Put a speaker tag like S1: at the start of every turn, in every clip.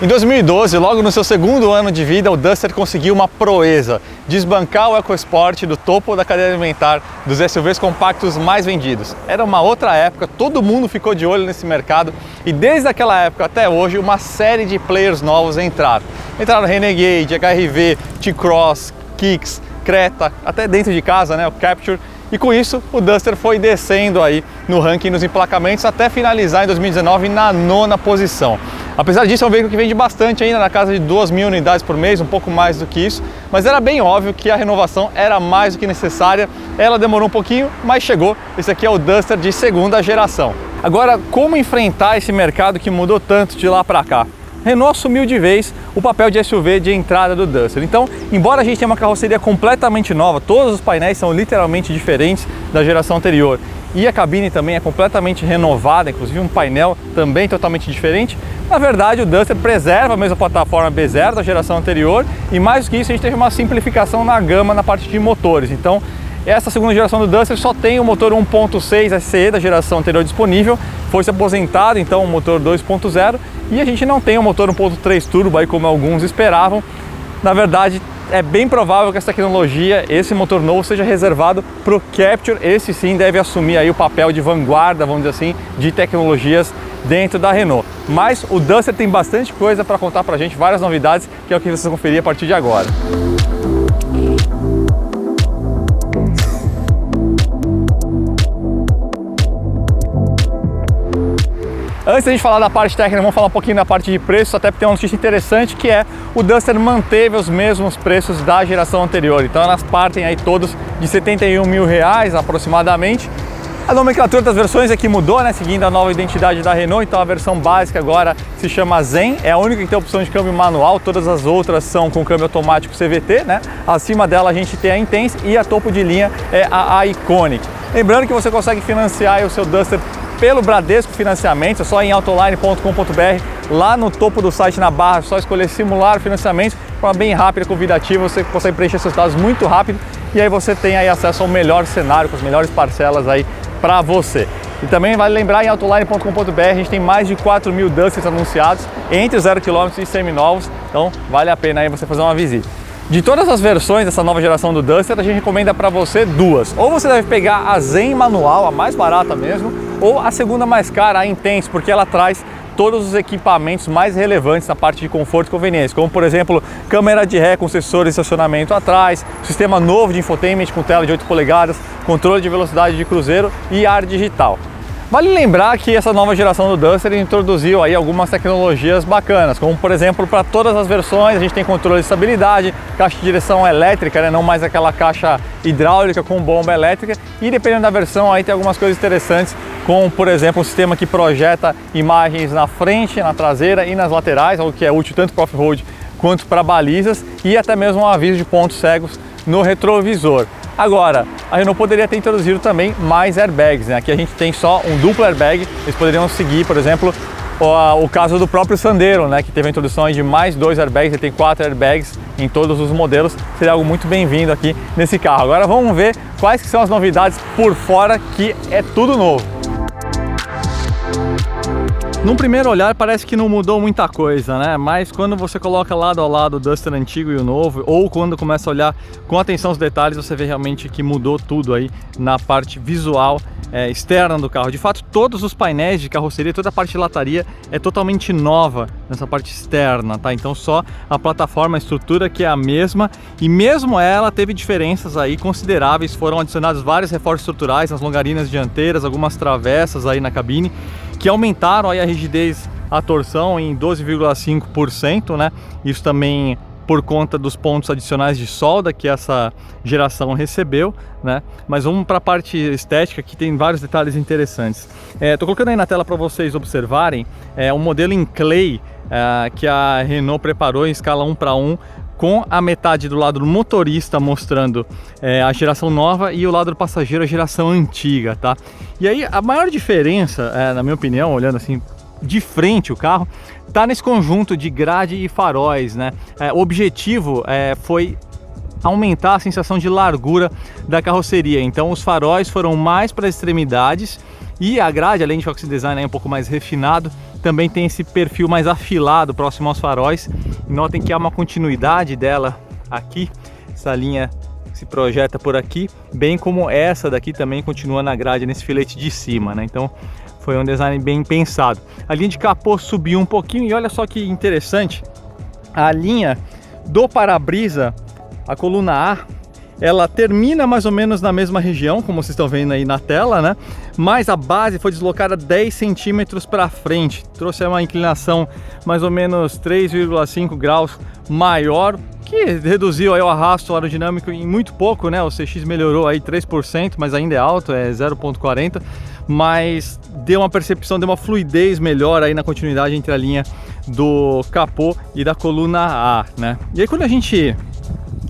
S1: Em 2012, logo no seu segundo ano de vida, o Duster conseguiu uma proeza: desbancar o EcoSport do topo da cadeia alimentar dos SUVs compactos mais vendidos. Era uma outra época, todo mundo ficou de olho nesse mercado e desde aquela época até hoje uma série de players novos entraram. Entraram Renegade, HR-V, T-Cross, Kicks, Creta, até dentro de casa, né, o Capture. E com isso, o Duster foi descendo aí no ranking nos emplacamentos até finalizar em 2019 na 9ª posição. Apesar disso, é um veículo que vende bastante ainda, na casa de 2.000 unidades por mês, um pouco mais do que isso, mas era bem óbvio que a renovação era mais do que necessária. Ela demorou um pouquinho, mas chegou. Esse aqui é o Duster de segunda geração. Agora, como enfrentar esse mercado que mudou tanto de lá para cá? Renault assumiu de vez o papel de SUV de entrada do Duster. Então, embora a gente tenha uma carroceria completamente nova, todos os painéis são literalmente diferentes da geração anterior e a cabine também é completamente renovada, inclusive um painel também totalmente diferente, na verdade o Duster preserva a mesma plataforma B0 da geração anterior e mais do que isso a gente teve uma simplificação na gama na parte de motores. Então, essa segunda geração do Duster só tem o motor 1.6 SE da geração anterior disponível, foi-se aposentado então o motor 2.0 e a gente não tem o motor 1.3 turbo aí como alguns esperavam. Na verdade, é bem provável que essa tecnologia, esse motor novo, seja reservado para o Capture. Esse sim deve assumir aí o papel de vanguarda, vamos dizer assim, de tecnologias dentro da Renault. Mas o Duster tem bastante coisa para contar para a gente, várias novidades, que é o que vocês vão conferir a partir de agora. Antes da gente falar da parte técnica, vamos falar um pouquinho da parte de preços, até porque tem uma notícia interessante que é o Duster manteve os mesmos preços da geração anterior. Então elas partem aí todos de R$71 mil aproximadamente. A nomenclatura das versões aqui mudou, né, seguindo a nova identidade da Renault, então a versão básica agora se chama Zen, é a única que tem a opção de câmbio manual, todas as outras são com câmbio automático CVT, né? Acima dela a gente tem a Intense e a topo de linha é a Iconic. Lembrando que você consegue financiar aí o seu Duster pelo Bradesco Financiamentos, é só em autoline.com.br, lá no topo do site na barra, é só escolher simular financiamento, de forma bem rápida, convidativa, você consegue preencher seus dados muito rápido e aí você tem aí acesso ao melhor cenário, com as melhores parcelas aí para você. E também vale lembrar, em autoline.com.br a gente tem mais de 4.000 Dusters anunciados entre 0 km e seminovos, então vale a pena aí você fazer uma visita. De todas as versões dessa nova geração do Duster, a gente recomenda para você duas. Ou você deve pegar a Zen manual, a mais barata mesmo, ou a segunda mais cara, a Intense, porque ela traz todos os equipamentos mais relevantes na parte de conforto e conveniência, como por exemplo, câmera de ré com sensor de estacionamento atrás, sistema novo de infotainment com tela de 8 polegadas, controle de velocidade de cruzeiro e ar digital. Vale lembrar que essa nova geração do Duster introduziu aí algumas tecnologias bacanas, como por exemplo, para todas as versões a gente tem controle de estabilidade, caixa de direção elétrica, né? Não mais aquela caixa hidráulica com bomba elétrica, e dependendo da versão aí tem algumas coisas interessantes, como por exemplo um sistema que projeta imagens na frente, na traseira e nas laterais, algo que é útil tanto para off-road quanto para balizas, e até mesmo um aviso de pontos cegos no retrovisor. Agora, a Renault poderia ter introduzido também mais airbags, né? Aqui a gente tem só um duplo airbag, eles poderiam seguir, por exemplo, o caso do próprio Sandero, né? Que teve a introdução de mais 2 airbags, ele tem 4 airbags em todos os modelos, seria algo muito bem-vindo aqui nesse carro. Agora vamos ver quais que são as novidades por fora, que é tudo novo. Num primeiro olhar parece que não mudou muita coisa, né? Mas quando você coloca lado a lado o Duster antigo e o novo, ou quando começa a olhar com atenção os detalhes, você vê realmente que mudou tudo aí na parte visual externa do carro. De fato, todos os painéis de carroceria, toda a parte de lataria é totalmente nova nessa parte externa, tá? Então só a plataforma, a estrutura que é a mesma, e mesmo ela teve diferenças aí consideráveis, foram adicionados vários reforços estruturais nas longarinas dianteiras, algumas travessas aí na cabine, que aumentaram aí a rigidez, a torção em 12,5%, né? Isso também por conta dos pontos adicionais de solda que essa geração recebeu, né? Mas vamos para a parte estética, que tem vários detalhes interessantes. Tô colocando aí na tela para vocês observarem um modelo em clay que a Renault preparou em escala 1:1, com a metade do lado do motorista mostrando a geração nova e o lado do passageiro a geração antiga, tá? E aí a maior diferença, na minha opinião, olhando assim de frente o carro, tá nesse conjunto de grade e faróis, né? O objetivo foi aumentar a sensação de largura da carroceria, então os faróis foram mais para as extremidades e a grade, além de que o design é um pouco mais refinado, também tem esse perfil mais afilado próximo aos faróis. E notem que há uma continuidade dela aqui, essa linha se projeta por aqui, bem como essa daqui também continua na grade nesse filete de cima, né? Então foi um design bem pensado. A linha de capô subiu um pouquinho e olha só que interessante, a linha do para-brisa, a coluna A, ela termina mais ou menos na mesma região, como vocês estão vendo aí na tela, né? Mas a base foi deslocada 10 centímetros para frente, trouxe uma inclinação mais ou menos 3,5 graus maior, que reduziu aí o arrasto aerodinâmico em muito pouco, né? O CX melhorou aí 3%, mas ainda é alto, é 0,40, mas deu uma percepção, deu uma fluidez melhor aí na continuidade entre a linha do capô e da coluna A, né? E aí quando a gente,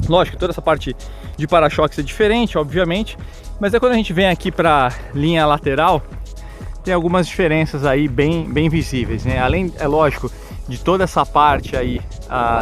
S1: lógico, toda essa parte de para-choques é diferente, obviamente, mas é quando a gente vem aqui para linha lateral, tem algumas diferenças aí bem visíveis, né? Além, é lógico, de toda essa parte aí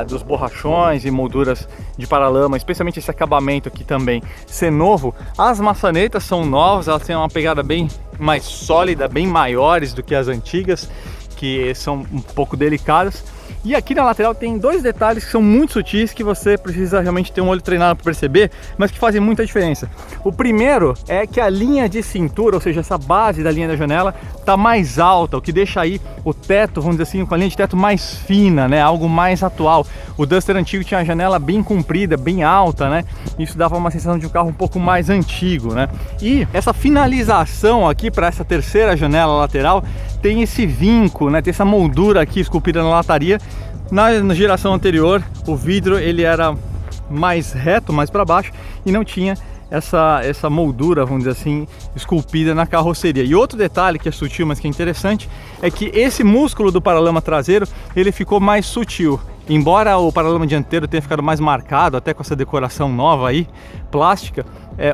S1: dos borrachões e molduras de paralama, especialmente esse acabamento aqui também ser novo, as maçanetas são novas, elas têm uma pegada bem mais sólida, bem maiores do que as antigas, que são um pouco delicadas. E aqui na lateral tem dois detalhes que são muito sutis, que você precisa realmente ter um olho treinado para perceber, mas que fazem muita diferença. O primeiro é que a linha de cintura, ou seja, essa base da linha da janela, está mais alta, o que deixa aí o teto, vamos dizer assim, com a linha de teto mais fina, né? Algo mais atual. O Duster antigo tinha a janela bem comprida, bem alta, né? Isso dava uma sensação de um carro um pouco mais antigo, né? E essa finalização aqui para essa terceira janela lateral tem esse vinco, né? Tem essa moldura aqui esculpida na lataria. Na geração anterior, o vidro ele era mais reto, mais para baixo, e não tinha essa moldura, vamos dizer assim, esculpida na carroceria. E outro detalhe que é sutil, mas que é interessante, é que esse músculo do paralama traseiro, ele ficou mais sutil. Embora o paralama dianteiro tenha ficado mais marcado, até com essa decoração nova aí, plástica,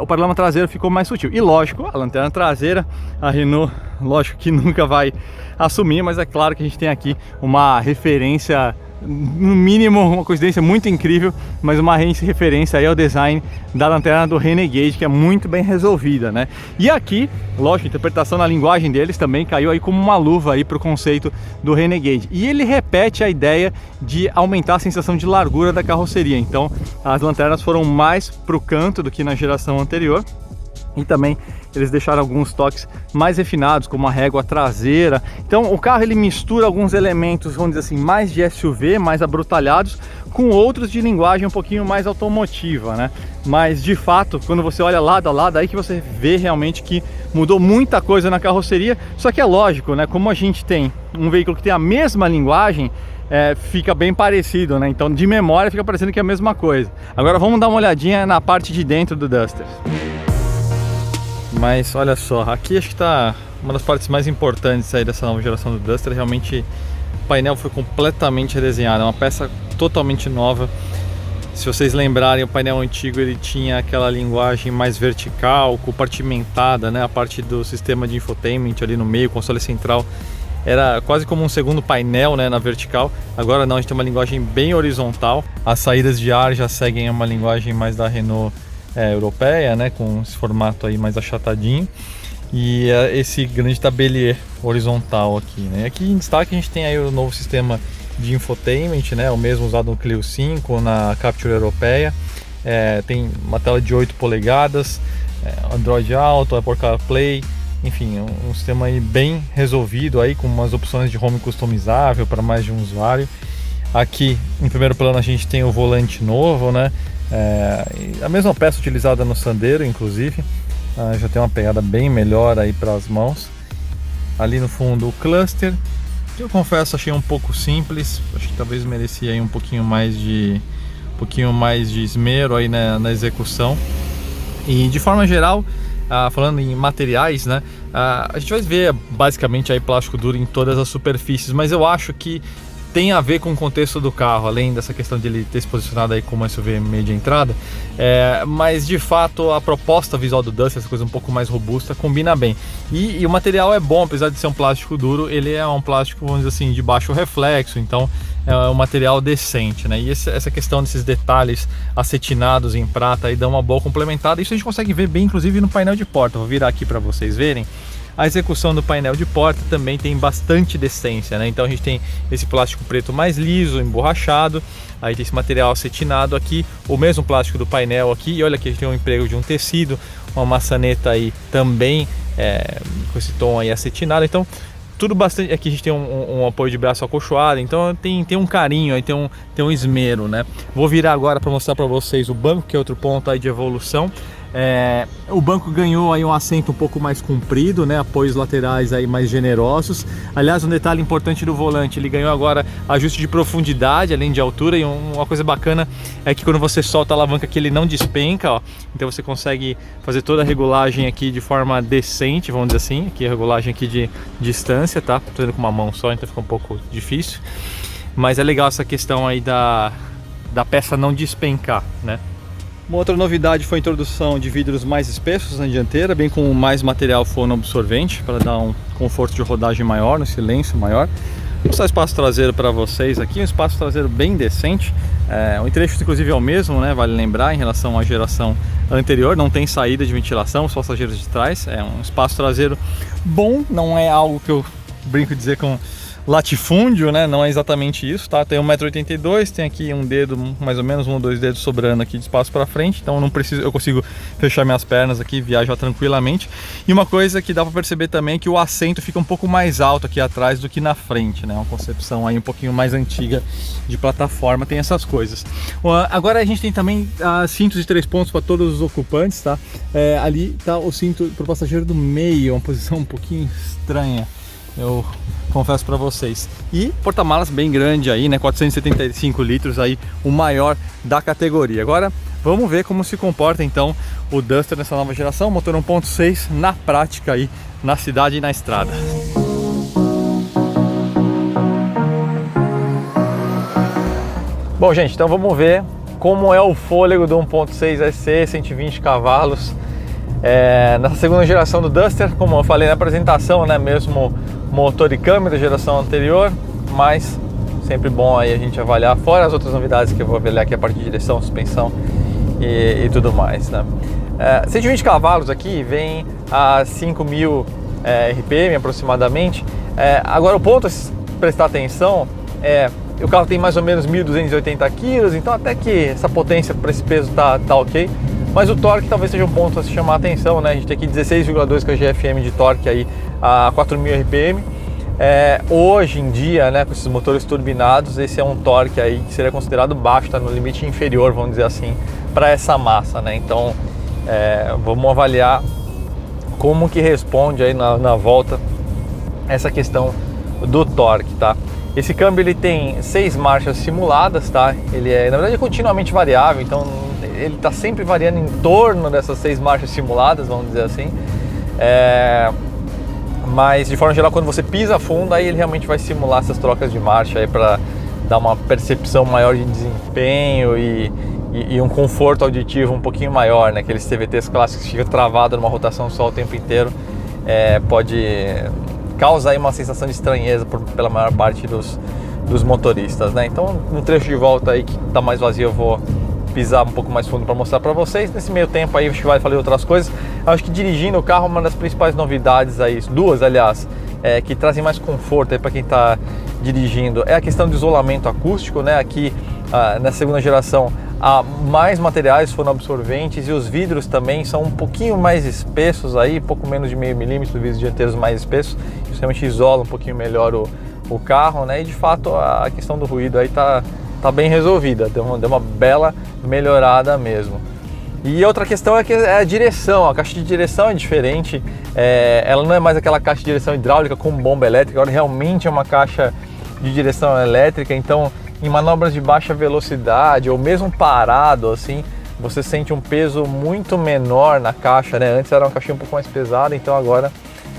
S1: o paralama traseiro ficou mais sutil. E lógico, a lanterna traseira, a Renault, lógico que nunca vai assumir, mas é claro que a gente tem aqui uma referência, no mínimo uma coincidência muito incrível, mas uma referência aí ao design da lanterna do Renegade, que é muito bem resolvida, né? E aqui, lógico, a interpretação na linguagem deles também caiu aí como uma luva aí para o conceito do Renegade. E ele repete a ideia de aumentar a sensação de largura da carroceria. Então as lanternas foram mais para o canto do que na geração anterior. E também eles deixaram alguns toques mais refinados, como a régua traseira. Então o carro ele mistura alguns elementos, vamos dizer assim, mais de SUV, mais abrutalhados, com outros de linguagem um pouquinho mais automotiva, né? Mas de fato, quando você olha lado a lado, aí que você vê realmente que mudou muita coisa na carroceria. Só que é lógico, né? Como a gente tem um veículo que tem a mesma linguagem, fica bem parecido, né? Então de memória fica parecendo que é a mesma coisa. Agora vamos dar uma olhadinha na parte de dentro do Duster. Mas olha só, aqui acho que está uma das partes mais importantes aí dessa nova geração do Duster. Realmente o painel foi completamente redesenhado, é uma peça totalmente nova. Se vocês lembrarem, o painel antigo ele tinha aquela linguagem mais vertical, compartimentada, né? A parte do sistema de infotainment ali no meio, console central, era quase como um segundo painel, né, na vertical. Agora não, a gente tem uma linguagem bem horizontal. As saídas de ar já seguem uma linguagem mais da Renault europeia, né, com esse formato aí mais achatadinho, e esse grande tabelier horizontal aqui, né? Aqui em destaque a gente tem aí o novo sistema de infotainment, né, o mesmo usado no Clio 5, na Capture europeia. Tem uma tela de 8 polegadas, Android Auto, Apple CarPlay, enfim, um sistema aí bem resolvido aí, com umas opções de home customizável para mais de um usuário. Aqui em primeiro plano a gente tem o volante novo, né? A mesma peça utilizada no Sandero, inclusive, já tem uma pegada bem melhor aí para as mãos. Ali no fundo o cluster, que eu confesso achei um pouco simples, acho que talvez merecia aí um pouquinho mais de esmero aí na execução. E de forma geral, falando em materiais, né, a gente vai ver basicamente aí plástico duro em todas as superfícies, mas eu acho que tem a ver com o contexto do carro, além dessa questão de ele ter se posicionado aí como SUV meio de entrada, mas de fato a proposta visual do Duster, essa coisa um pouco mais robusta, combina bem. E o material é bom, apesar de ser um plástico duro, ele é um plástico, vamos dizer assim, de baixo reflexo, então é um material decente, né? E essa questão desses detalhes acetinados em prata aí dá uma boa complementada. Isso a gente consegue ver bem, inclusive no painel de porta. Vou virar aqui para vocês verem. A execução do painel de porta também tem bastante decência, né? Então a gente tem esse plástico preto mais liso, emborrachado, aí tem esse material acetinado aqui, o mesmo plástico do painel aqui, e olha aqui, a gente tem um emprego de um tecido, uma maçaneta aí também com esse tom aí acetinado, então tudo bastante. Aqui a gente tem um apoio de braço acolchoado, então tem um carinho, aí tem um esmero, né? Vou virar agora para mostrar para vocês o banco, que é outro ponto aí de evolução. O banco ganhou aí um assento um pouco mais comprido, né? Apoios laterais aí mais generosos. Aliás, um detalhe importante do volante, ele ganhou agora ajuste de profundidade além de altura, e uma coisa bacana é que quando você solta a alavanca aqui ele não despenca, ó. Então você consegue fazer toda a regulagem aqui de forma decente, vamos dizer assim. Aqui a regulagem aqui de distância, tá? Tô fazendo com uma mão só, então fica um pouco difícil, mas é legal essa questão aí da peça não despencar, né? Uma outra novidade foi a introdução de vidros mais espessos na dianteira, bem com mais material fonoabsorvente para dar um conforto de rodagem maior, um silêncio maior. Vou mostrar o espaço traseiro para vocês aqui, um espaço traseiro bem decente. O trecho inclusive é o mesmo, né? Vale lembrar, em relação à geração anterior, não tem saída de ventilação, os passageiros de trás. É um espaço traseiro bom, não é algo que eu brinco de dizer com latifúndio, né? Não é exatamente isso, tá? Tem 1,82 m, tem aqui um dedo, mais ou menos 1 ou 2 dedos sobrando aqui de espaço para frente, então não preciso, eu consigo fechar minhas pernas aqui, viajar tranquilamente. E uma coisa que dá para perceber também é que o assento fica um pouco mais alto aqui atrás do que na frente, né? Uma concepção aí um pouquinho mais antiga de plataforma, tem essas coisas. Agora a gente tem também cintos de 3 pontos para todos os ocupantes, tá? Ali tá o cinto para o passageiro do meio, uma posição um pouquinho estranha, eu confesso para vocês. E porta-malas bem grande aí, né? 475 litros aí, o maior da categoria. Agora vamos ver como se comporta então o Duster nessa nova geração, motor 1.6 na prática aí, na cidade e na estrada. Bom, gente, então vamos ver como é o fôlego do 1.6 SE, 120 cavalos. Nessa segunda geração do Duster, como eu falei na apresentação, né, mesmo motor e câmera da geração anterior, mas sempre bom aí a gente avaliar, fora as outras novidades que eu vou avaliar aqui, a parte de direção, suspensão e tudo mais, né. 120 cavalos aqui vem a 5.000 RPM aproximadamente. Agora o ponto a prestar atenção o carro tem mais ou menos 1.280 kg, então até que essa potência para esse peso tá ok. Mas o torque talvez seja um ponto a se chamar a atenção, né? A gente tem aqui 16,2 kgfm de torque aí a 4.000 RPM. Hoje em dia, né, com esses motores turbinados, esse é um torque aí que seria considerado baixo, tá no limite inferior, vamos dizer assim, para essa massa, né? Então, vamos avaliar como que responde aí na volta essa questão do torque, tá? Esse câmbio ele tem 6 marchas simuladas, tá? Ele na verdade é continuamente variável, então ele está sempre variando em torno dessas 6 marchas simuladas, vamos dizer assim. Mas de forma geral, quando você pisa fundo, aí ele realmente vai simular essas trocas de marcha aí para dar uma percepção maior de desempenho e um conforto auditivo um pouquinho maior, né? Aqueles CVTs clássicos que fica travado numa rotação só o tempo inteiro, pode causar aí uma sensação de estranheza pela maior parte dos motoristas, né? Então, no trecho de volta aí que está mais vazio, eu vou pisar um pouco mais fundo para mostrar para vocês. Nesse meio tempo aí, acho que vai falar outras coisas. Eu acho que dirigindo o carro, uma das principais novidades aí, duas aliás, que trazem mais conforto aí para quem está dirigindo, é a questão do isolamento acústico, né? Aqui na segunda geração há mais materiais fonoabsorventes e os vidros também são um pouquinho mais espessos aí, pouco menos de 0,5 milímetro, vidros dianteiros mais espessos. Isso realmente isola um pouquinho melhor o carro, né? E de fato a questão do ruído aí tá bem resolvida, deu uma bela melhorada mesmo. E outra questão é a direção. A caixa de direção é diferente, ela não é mais aquela caixa de direção hidráulica com bomba elétrica, agora realmente é uma caixa de direção elétrica. Então, em manobras de baixa velocidade ou mesmo parado assim, você sente um peso muito menor na caixa, né? Antes era uma caixinha um pouco mais pesada, então agora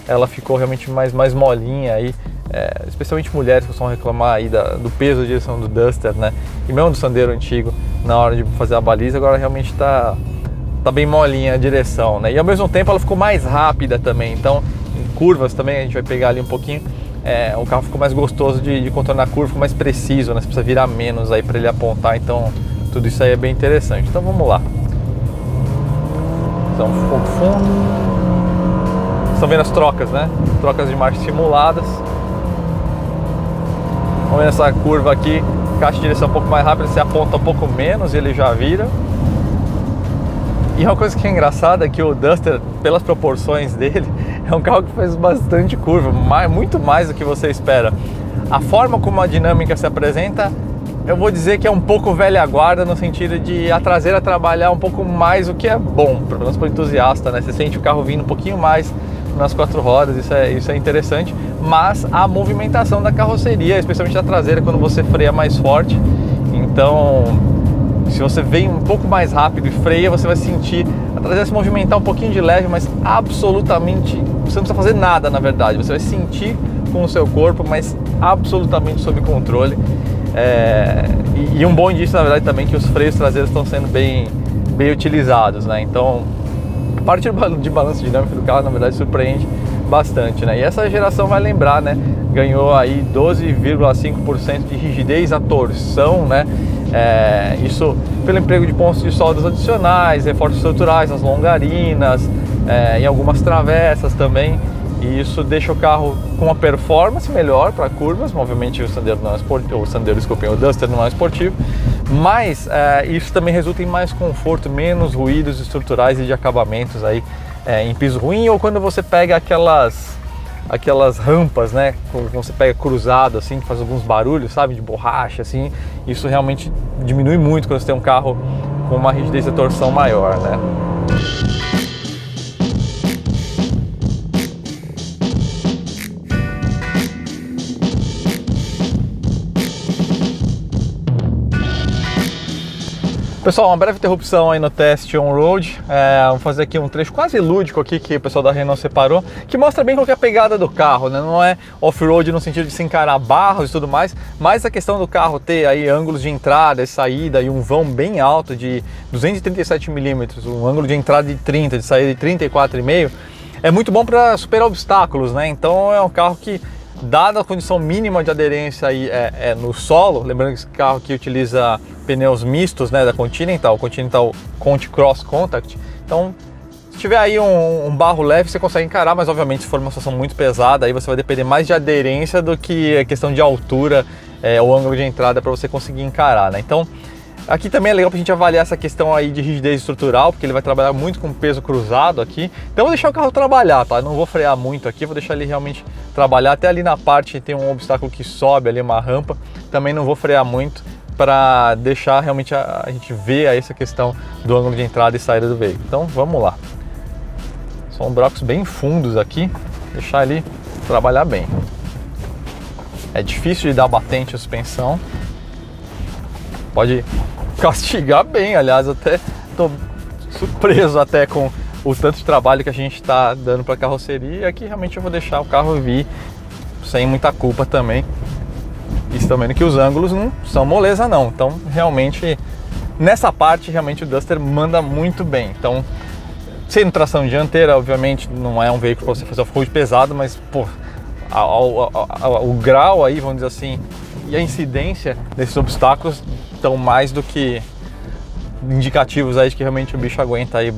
S1: ela ficou realmente mais molinha aí. Especialmente mulheres que costumam reclamar aí do peso da direção do Duster, né? E mesmo do Sandero antigo, na hora de fazer a baliza, agora realmente tá bem molinha a direção, né? E ao mesmo tempo ela ficou mais rápida também, então em curvas também a gente vai pegar ali um pouquinho, o carro ficou mais gostoso de contornar a curva, ficou mais preciso, né? Você precisa virar menos aí para ele apontar, então tudo isso aí é bem interessante. Então vamos lá. Então, fundo. estão vendo as trocas, né? Trocas de marcha simuladas. Vamos ver essa curva aqui, caixa de direção um pouco mais rápida, você aponta um pouco menos e ele já vira. E uma coisa que é engraçada é que o Duster, pelas proporções dele, é um carro que faz bastante curva, muito mais do que você espera. A forma como a dinâmica se apresenta, eu vou dizer que é um pouco velha guarda, no sentido de a traseira trabalhar um pouco mais, o que é bom, pelo menos para o entusiasta, né? Você sente o carro vindo um pouquinho mais nas quatro rodas, isso é interessante, mas a movimentação da carroceria, especialmente da traseira, quando você freia mais forte, então se você vem um pouco mais rápido e freia, você vai sentir a traseira se movimentar um pouquinho de leve, mas absolutamente, você não precisa fazer nada, na verdade, você vai sentir com o seu corpo, mas absolutamente sob controle. E um bom indício, na verdade, também que os freios traseiros estão sendo bem utilizados, né? Então, a parte de balanço dinâmico do carro, na verdade, surpreende bastante, né? E essa geração vai lembrar, né? Ganhou aí 12,5% de rigidez à torção, né? Isso pelo emprego de pontos de soldas adicionais, reforços estruturais nas longarinas, em algumas travessas também. E isso deixa o carro com uma performance melhor para curvas. Obviamente o Sandero não é esportivo, o Duster não é esportivo, mas isso também resulta em mais conforto, menos ruídos estruturais e de acabamentos aí em piso ruim, ou quando você pega aquelas rampas, né, quando você pega cruzado assim, que faz alguns barulhos, sabe, de borracha assim, isso realmente diminui muito quando você tem um carro com uma rigidez de torção maior, né? Pessoal, uma breve interrupção aí no teste on-road. Vamos fazer aqui um trecho quase lúdico aqui que o pessoal da Renault separou, que mostra bem qual que é a pegada do carro, né? Não é off-road no sentido de se encarar barros e tudo mais, mas a questão do carro ter aí ângulos de entrada e saída e um vão bem alto de 237 mm, um ângulo de entrada de 30, de saída de 34,5, é muito bom para superar obstáculos, né? Então é um carro que, dada a condição mínima de aderência aí, no solo, lembrando que esse carro aqui utiliza pneus mistos, né, da Continental Conti Cross Contact, então se tiver aí um barro leve você consegue encarar, mas obviamente se for uma situação muito pesada aí você vai depender mais de aderência do que a questão de altura ou ângulo de entrada para você conseguir encarar, né? Então aqui também é legal para a gente avaliar essa questão aí de rigidez estrutural, porque ele vai trabalhar muito com peso cruzado aqui. Então eu vou deixar o carro trabalhar, tá? Eu não vou frear muito aqui, vou deixar ele realmente trabalhar. Até ali na parte tem um obstáculo que sobe ali, uma rampa. Também não vou frear muito para deixar realmente a gente ver aí essa questão do ângulo de entrada e saída do veículo. Então vamos lá. São buracos bem fundos aqui, deixar ele trabalhar bem. É difícil de dar batente a suspensão. Pode castigar bem, aliás, até estou surpreso até com o tanto de trabalho que a gente está dando para a carroceria. E aqui realmente eu vou deixar o carro vir sem muita culpa também. E estão vendo que os ângulos não são moleza não, então realmente nessa parte realmente o Duster manda muito bem. Então, sendo tração dianteira, obviamente não é um veículo para você fazer off-road pesado, mas pô, o grau aí, vamos dizer assim, e a incidência desses obstáculos estão mais do que indicativos aí de que realmente o bicho aguenta aí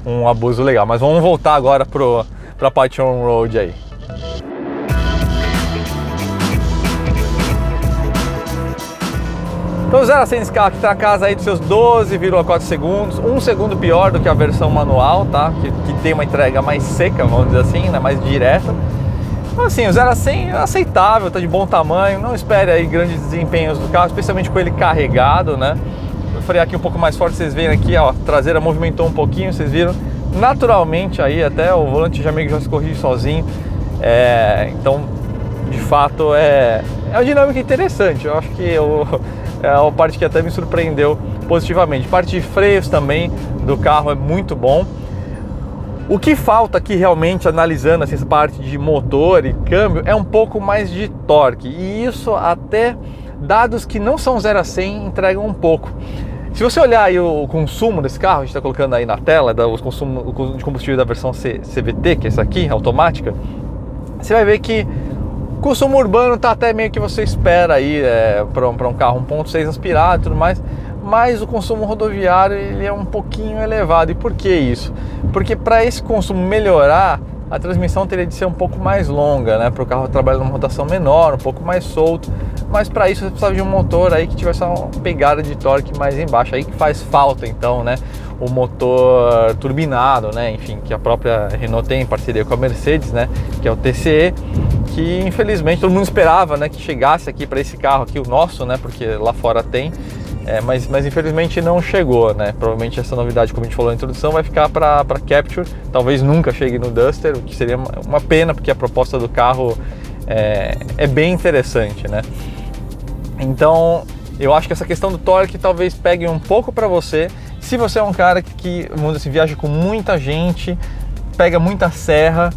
S1: um abuso legal. Mas vamos voltar agora para a parte on-road aí. Então 0 a 100 nesse carro aqui tá na casa aí dos seus 12,4 segundos, 1 segundo pior do que a versão manual, tá? Que tem uma entrega mais seca, vamos dizer assim, né? Mais direta. Então assim, o 0 a 100 é aceitável, tá de bom tamanho, não espere aí grandes desempenhos do carro, especialmente com ele carregado, né? Vou frear aqui um pouco mais forte, vocês veem aqui, ó, a traseira movimentou um pouquinho, vocês viram? Naturalmente aí, até o volante já meio que já se corrige sozinho, então, de fato, é uma dinâmica interessante, eu acho que é uma parte que até me surpreendeu positivamente. Parte de freios também do carro é muito bom. O que falta aqui realmente, analisando essa parte de motor e câmbio, é um pouco mais de torque. E isso até dados que não são 0 a 100 entregam um pouco. Se você olhar aí o consumo desse carro, a gente está colocando aí na tela, o consumo de combustível da versão CVT, que é essa aqui, automática, você vai ver que o consumo urbano está até meio que você espera aí para um carro 1.6 aspirado e tudo mais, mas o consumo rodoviário ele é um pouquinho elevado. E por que isso? Porque para esse consumo melhorar, a transmissão teria de ser um pouco mais longa, né, para o carro trabalhar numa rotação menor, um pouco mais solto, mas para isso você precisava de um motor aí que tivesse uma pegada de torque mais embaixo, aí que faz falta então, né, o motor turbinado, né, enfim, que a própria Renault tem em parceria com a Mercedes, né, que é o TCE, que infelizmente todo mundo esperava, né, que chegasse aqui para esse carro aqui, o nosso, né, porque lá fora tem, mas infelizmente não chegou, né, provavelmente essa novidade, como a gente falou na introdução, vai ficar para Capture, talvez nunca chegue no Duster, o que seria uma pena, porque a proposta do carro é bem interessante, né. Então eu acho que essa questão do torque talvez pegue um pouco para você, se você é um cara que, vamos dizer assim, viaja com muita gente, pega muita serra,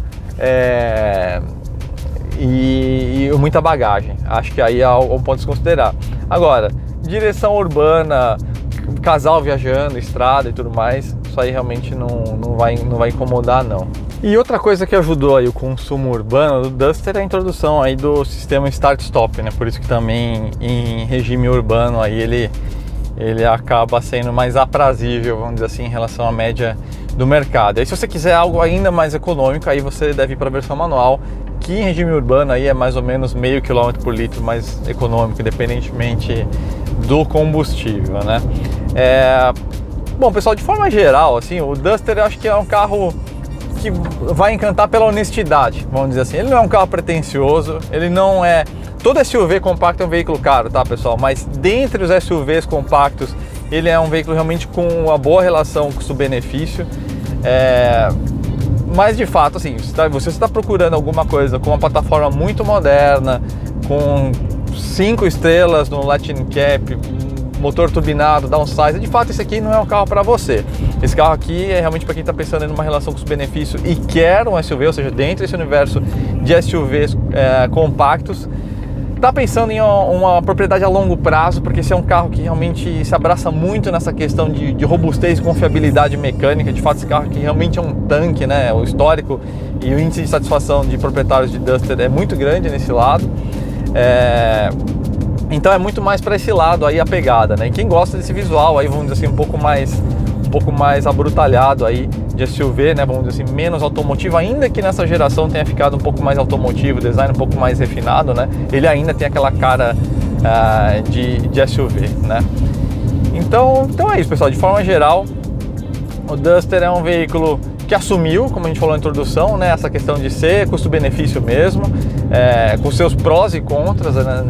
S1: e muita bagagem, acho que aí é um ponto a se considerar. Agora, direção urbana, casal viajando, estrada e tudo mais, isso aí realmente não vai incomodar não. E outra coisa que ajudou aí o consumo urbano do Duster é a introdução aí do sistema Start-Stop, né? Por isso que também em regime urbano aí ele acaba sendo mais aprazível, vamos dizer assim, em relação à média do mercado. Aí se você quiser algo ainda mais econômico, aí você deve ir para a versão manual, que em regime urbano aí é mais ou menos meio quilômetro por litro mais econômico, independentemente do combustível, né? Bom, pessoal, de forma geral, assim, o Duster eu acho que é um carro que vai encantar pela honestidade, vamos dizer assim. Ele não é um carro pretensioso, ele não é... Todo SUV compacto é um veículo caro, tá, pessoal? Mas dentre os SUVs compactos, ele é um veículo realmente com uma boa relação custo-benefício. Mas de fato, assim, você está procurando alguma coisa com uma plataforma muito moderna, com 5 estrelas no Latin Cap, motor turbinado, downsize, de fato esse aqui não é um carro para você. Esse carro aqui é realmente para quem está pensando em uma relação custo-benefício e quer um SUV, ou seja, dentro desse universo de SUVs compactos, está pensando em uma propriedade a longo prazo, porque esse é um carro que realmente se abraça muito nessa questão de robustez e confiabilidade mecânica. De fato, esse carro aqui realmente é um tanque, né? O histórico e o índice de satisfação de proprietários de Duster é muito grande nesse lado. Então é muito mais para esse lado aí a pegada, né? E quem gosta desse visual aí, vamos dizer assim, um pouco mais abrutalhado aí de SUV, né? Vamos dizer assim, menos automotivo, ainda que nessa geração tenha ficado um pouco mais automotivo, design um pouco mais refinado, né? Ele ainda tem aquela cara de SUV, né? Então é isso, pessoal. De forma geral, o Duster é um veículo que assumiu, como a gente falou na introdução, né, essa questão de ser custo-benefício mesmo, com seus prós e contras, né,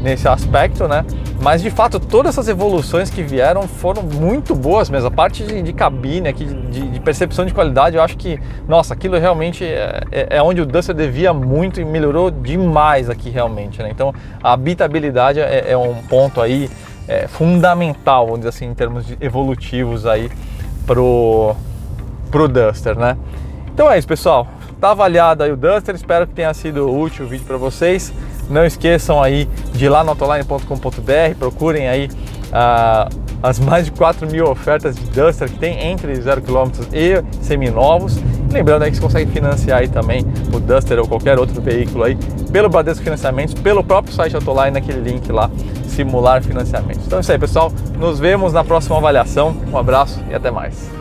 S1: nesse aspecto, né? Mas de fato todas essas evoluções que vieram foram muito boas mesmo. A parte de cabine aqui, de percepção de qualidade, eu acho que, nossa, aquilo realmente é onde o Duster devia muito e melhorou demais aqui realmente, né? Então a habitabilidade é um ponto aí fundamental, vamos dizer assim, em termos evolutivos aí pro Duster, né? Então é isso, pessoal. Tá avaliado aí o Duster, espero que tenha sido útil o vídeo para vocês. Não esqueçam aí de ir lá no autoline.com.br, procurem aí as mais de 4.000 ofertas de Duster que tem entre 0 km e seminovos. Lembrando aí que você consegue financiar aí também o Duster ou qualquer outro veículo aí pelo Bradesco Financiamentos, pelo próprio site Autoline, naquele link lá, simular financiamentos. Então é isso aí, pessoal. Nos vemos na próxima avaliação. Um abraço e até mais.